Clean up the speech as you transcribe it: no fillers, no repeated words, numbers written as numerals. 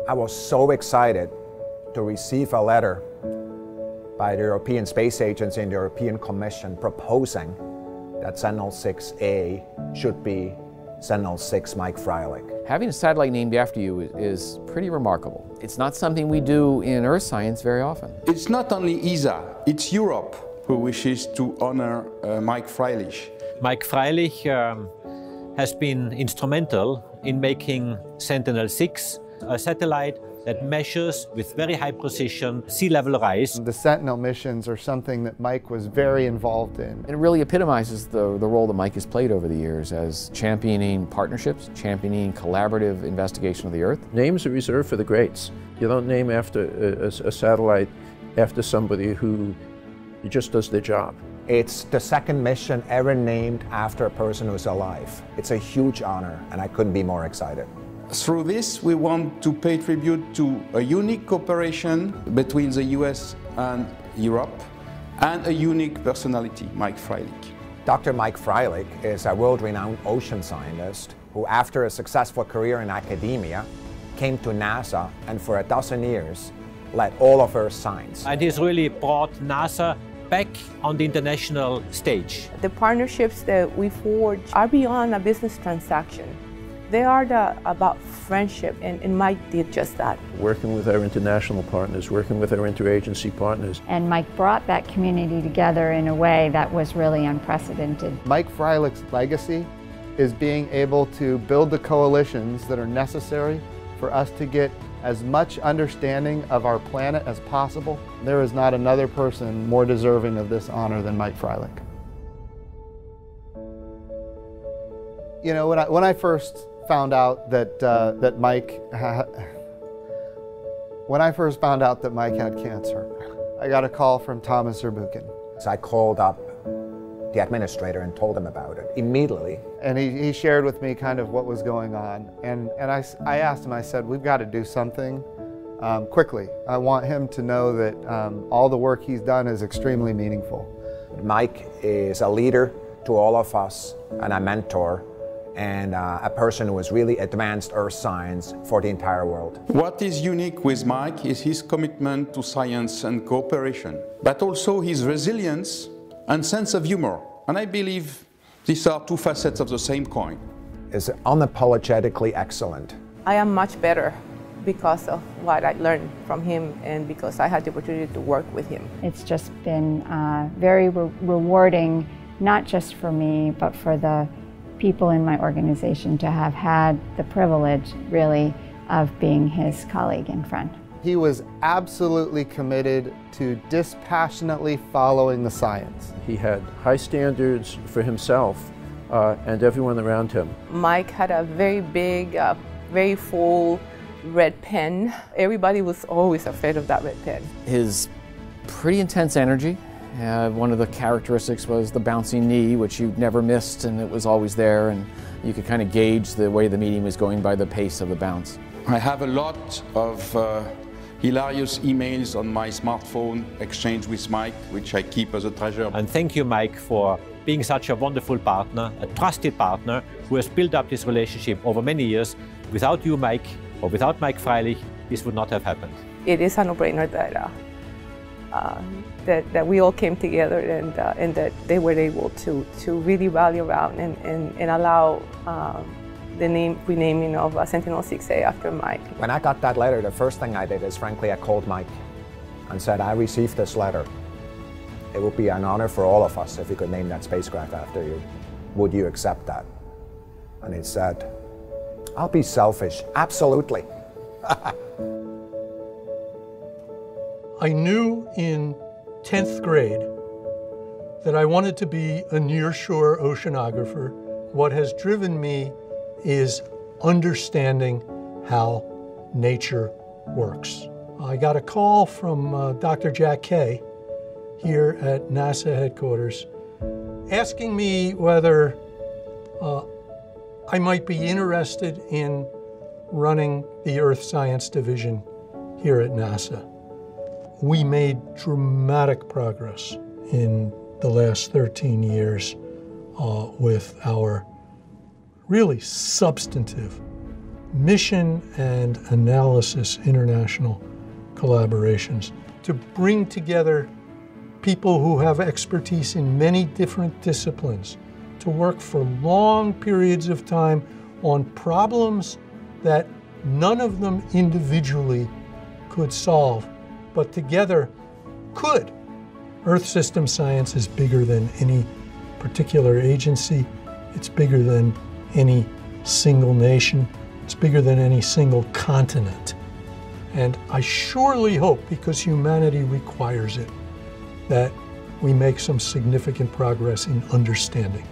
I was so excited to receive a letter by the European Space Agency and the European Commission proposing that Sentinel-6A should be Sentinel-6 Mike Freilich. Having a satellite named after you is pretty remarkable. It's not something we do in Earth science very often. It's not only ESA, it's Europe who wishes to honor Mike Freilich. Mike Freilich has been instrumental in making Sentinel-6 a satellite that measures with very high precision sea level rise. The Sentinel missions are something that Mike was very involved in. It really epitomizes the role that Mike has played over the years as championing partnerships, championing collaborative investigation of the Earth. Names are reserved for the greats. You don't name after a satellite after somebody who just does their job. It's the second mission ever named after a person who's alive. It's a huge honor, and I couldn't be more excited. Through this, we want to pay tribute to a unique cooperation between the US and Europe and a unique personality, Mike Freilich. Dr. Mike Freilich is a world-renowned ocean scientist who, after a successful career in academia, came to NASA and for a dozen years led all of Earth science. And he's really brought NASA back on the international stage. The partnerships that we forge are beyond a business transaction. They are about friendship, and Mike did just that. Working with our international partners, working with our interagency partners. And Mike brought that community together in a way that was really unprecedented. Mike Freilich's legacy is being able to build the coalitions that are necessary for us to get as much understanding of our planet as possible. There is not another person more deserving of this honor than Mike Freilich. You know, when I first found out that Mike had cancer, I got a call from Thomas Zurbuchen. So I called up the administrator and told him about it immediately. And he shared with me kind of what was going on. And I asked him, I said, we've got to do something quickly. I want him to know that all the work he's done is extremely meaningful. Mike is a leader to all of us and a mentor, and a person who has really advanced Earth science for the entire world. What is unique with Mike is his commitment to science and cooperation, but also his resilience and sense of humor. And I believe these are two facets of the same coin. Is unapologetically excellent. I am much better because of what I learned from him and because I had the opportunity to work with him. It's just been very rewarding, not just for me, but for the people in my organization to have had the privilege, really, of being his colleague and friend. He was absolutely committed to dispassionately following the science. He had high standards for himself and everyone around him. Mike had a very big, very full red pen. Everybody was always afraid of that red pen. His pretty intense energy. One of the characteristics was the bouncing knee, which you never missed, and it was always there, and you could kind of gauge the way the meeting was going by the pace of the bounce. I have a lot of hilarious emails on my smartphone exchanged with Mike, which I keep as a treasure. And thank you, Mike, for being such a wonderful partner, a trusted partner who has built up this relationship over many years. Without you, Mike, or without Mike Freilich, this would not have happened. It is a no-brainer that we all came together and that they were able to really rally around and allow the renaming of Sentinel-6A after Mike. When I got that letter, the first thing I did is, frankly, I called Mike and said, I received this letter. It would be an honor for all of us if we could name that spacecraft after you. Would you accept that? And he said, I'll be selfish, absolutely. I knew in 10th grade that I wanted to be a nearshore oceanographer. What has driven me is understanding how nature works. I got a call from Dr. Jack Kay here at NASA headquarters asking me whether I might be interested in running the Earth Science Division here at NASA. We made dramatic progress in the last 13 years with our really substantive mission and analysis international collaborations to bring together people who have expertise in many different disciplines to work for long periods of time on problems that none of them individually could solve, but together could. Earth system science is bigger than any particular agency. It's bigger than any single nation. It's bigger than any single continent. And I surely hope, because humanity requires it, that we make some significant progress in understanding.